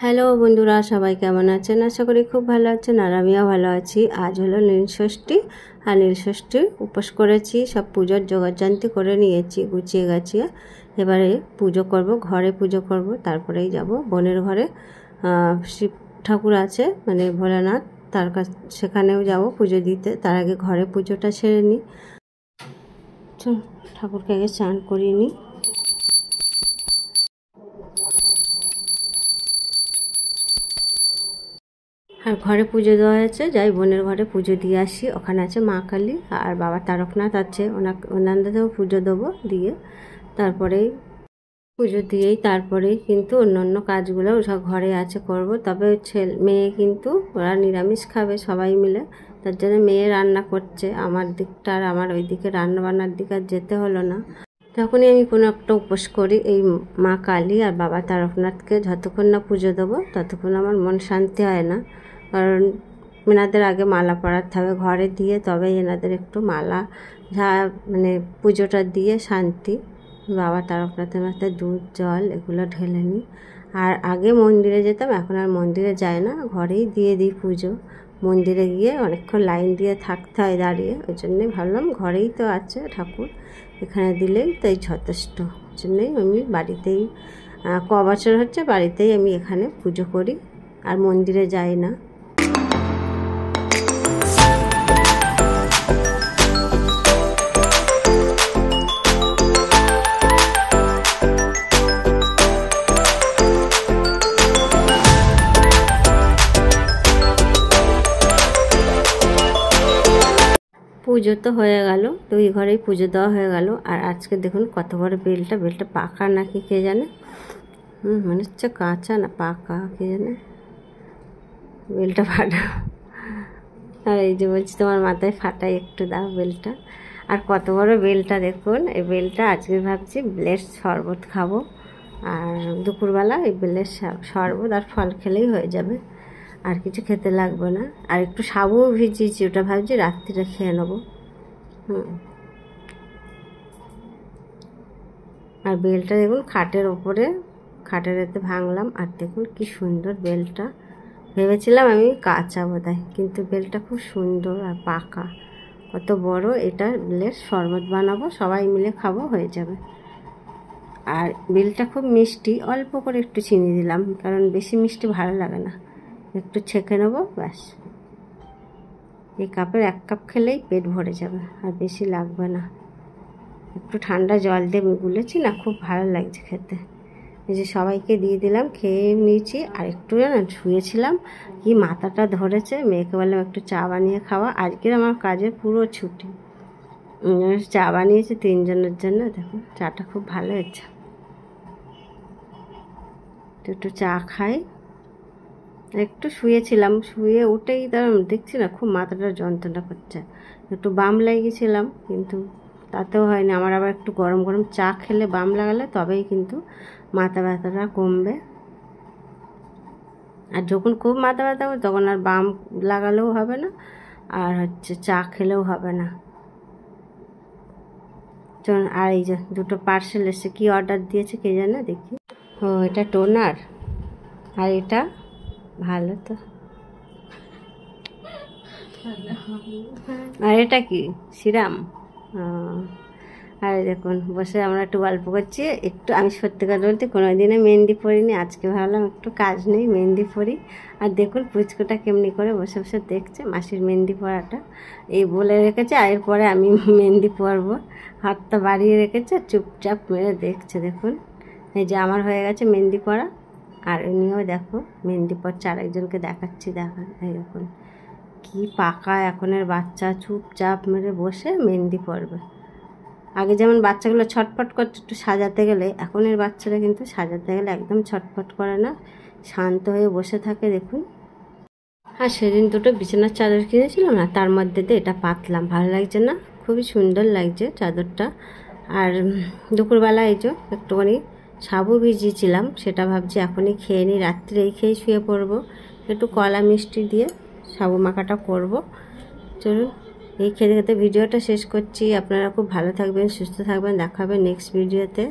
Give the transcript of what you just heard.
Hello বন্ধুরা, সবাই কেমন আছেন? আশা করি খুব ভালো আছেন, আর আমিও ভালো আছি। আজ হলো নীলষষ্ঠী, আর নীলষষ্ঠীর উপোস করেছি, সব পুজোর জোগাড়যন্ত্র করে নিয়েছি গুছিয়ে গাছিয়ে। এবারে পুজো করব, ঘরে পুজো করব, তারপরেই যাব বোনের ঘরে। শিব ঠাকুর আছে, মানে ভোলানাথ, তার কাছে সেখানেও যাব পুজো দিতে। তার আগে ঘরে পুজোটা সেরে নিই। ঠাকুরকে আগে স্নান করিয়ে নিই। আর ঘরে পুজো দেওয়া হয়েছে, যাই বোনের ঘরে পুজো দিয়ে আসি। ওখানে আছে মা কালী আর বাবা তারকনাথ আছে, ওনাদেরও পুজো দেবো। দিয়ে তারপরেই পুজো দিয়েই তারপরেই কিন্তু অন্য কাজগুলো সব ঘরে আছে করব। তবে মেয়ে কিন্তু ওরা নিরামিষ খাবে সবাই মিলে, তার জন্য মেয়ে রান্না করছে। আমার দিকটা আর আমার ওই দিকে রান্নাবান্নার দিকে আর যেতে হলো না। যখনই আমি কোনো একটা উপোস করি, এই মা কালী আর বাবা তারকনাথকে যতক্ষণ না পুজো দেবো ততক্ষণ আমার মন শান্তি হয় না। কারণ এনাদের আগে মালা পরাতে হবে ঘরে, দিয়ে তবে এনাদের একটু মালা মানে পুজোটা দিয়ে শান্তি। বাবা তারকনাথের মাথায় দুধ জল এগুলো ঢেলে নিই। আর আগে মন্দিরে যেতাম, এখন আর মন্দিরে যায় না, ঘরেই দিয়ে দিই পুজো। মন্দিরে গিয়ে অনেকক্ষণ লাইন দিয়ে থাকতে হয় দাঁড়িয়ে, ওই জন্যই ভাবলাম ঘরেই তো আছে ঠাকুর, এখানে দিলেই তাই যথেষ্ট। ওই জন্যই আমি বাড়িতেই বছর হচ্ছে বাড়িতেই আমি এখানে পুজো করি, আর মন্দিরে যাই না। পুজো তো হয়ে গেল, তো এই ঘরেই পুজো দেওয়া হয়ে গেল। আর আজকে দেখুন কত বড় বেলটা পাকা নাকি কে জানে, মনে হচ্ছে কাঁচা না পাকা কে জানে, বেলটা ফাটা। আর এই যে বলছি তোমার মাথায় ফাটাই একটু দাও বেলটা। আর কত বড় বেলটা দেখুন, এই বেলটা আজকে ভাবছি বেলের শরবত খাবো। আর দুপুরবেলা এই বেলের শরবত আর ফল খেলেই হয়ে যাবে, আর কিছু খেতে লাগবে না। আর একটু সাবুও ভিজিয়েছি, ওটা ভাবছি রাত্রিরে খেয়ে নেবো। আর বেলটা দেখুন খাটের ওপরে, খাটের এতে ভাঙলাম। আর দেখুন কি সুন্দর বেলটা, ভেবেছিলাম আমি কাঁচা বোধহয়, কিন্তু বেলটা খুব সুন্দর আর পাকা, কত বড়। এটা বেলের শরবত বানাবো, সবাই মিলে খাবো, হয়ে যাবে। আর বেলটা খুব মিষ্টি, অল্প করে একটু চিনি দিলাম, কারণ বেশি মিষ্টি ভালো লাগে না, একটু ছেঁকে নেবো ব্যাস। এই কাপের 1 কাপ খেলেই পেট ভরে যাবে, আর বেশি লাগবে না। একটু ঠান্ডা জল দিয়ে গুলেছি না, খুব ভালো লাগছে খেতে। এই যে সবাইকে দিয়ে দিলাম, খেয়ে নিয়েছি। আর একটু শুয়েছিলাম, কি মাথাটা ধরেছে, মেয়েকে বললাম একটু চা বানিয়ে খাওয়া। আজকের আমার কাজের পুরো ছুটি, চা বানিয়েছি 3 জনের জন্য। দেখুন চাটা খুব ভালো হয়েছে, একটু চা খাই। একটু শুয়েছিলাম, শুয়ে উঠেই তার দেখছি না খুব মাথাটা যন্ত্রণা করছে, একটু বাম লেগেছিলাম, কিন্তু তাতেও হয়নি। আমার আবার একটু গরম গরম চা খেলে বাম লাগালে তবেই কিন্তু মাথা ব্যথাটা কমবে। আর যখন খুব মাথা ব্যথা হবে তখন আর বাম লাগালেও হবে না, আর চা খেলেও হবে না। চলুন, আর এই যে 2টো পার্সেল এসে, কি অর্ডার দিয়েছে কে জানে, দেখি। ও, এটা টোনার, আর এটা ভালো তো। আর এটা কি সিরাম। আর দেখুন বসে আমরা একটু গল্প করছি। একটু আমি সত্যি কথা বলতে কোনোদিনও মেহেন্দি পরিনি, আজকে ভাবলাম একটু কাজ নেই মেহেন্দি পরি। আর দেখুন পুচকুটা কেমনি করে বসে বসে দেখছে মাসির মেহেন্দি পরাটা, এই বলে রেখেছে। আর এরপরে আমি মেহেন্দি পরবো, হাতটা বাড়িয়ে রেখেছে, চুপচাপ মেরে দেখছে। দেখুন এই যে আমার হয়ে গেছে মেহেন্দি পরা, আর উনিও দেখো মেহেন্দি পরছে, আরেকজনকে দেখাচ্ছি। এই দেখুন কি পাকা এখনের বাচ্চা, চুপচাপ মেরে বসে মেহেন্দি পরবে। আগে যেমন বাচ্চাগুলো ছটফট করছে একটু সাজাতে গেলে, এখনের বাচ্চারা কিন্তু সাজাতে গেলে একদম ছটফট করে না, শান্ত হয়ে বসে থাকে। দেখুন। আর সেদিন 2টো বিছানার চাদর কিনেছিলাম না, তার মধ্যে দিয়ে এটা পাতলাম, ভালো লাগছে না, খুবই সুন্দর লাগছে চাদরটা। আর দুপুরবেলা এই যে একটুখানি সাবু ভিজিয়েছিলাম, সেটা ভাবছি এখনই খেয়ে নিই, রাত্রে এই খেয়ে শুয়ে পড়বো। একটু কলা মিষ্টি দিয়ে সাবু মাখাটা করব। চলুন, এই খেতে খেতে ভিডিওটা শেষ করছি। আপনারা খুব ভালো থাকবেন, সুস্থ থাকবেন, দেখা হবে নেক্সট ভিডিওতে।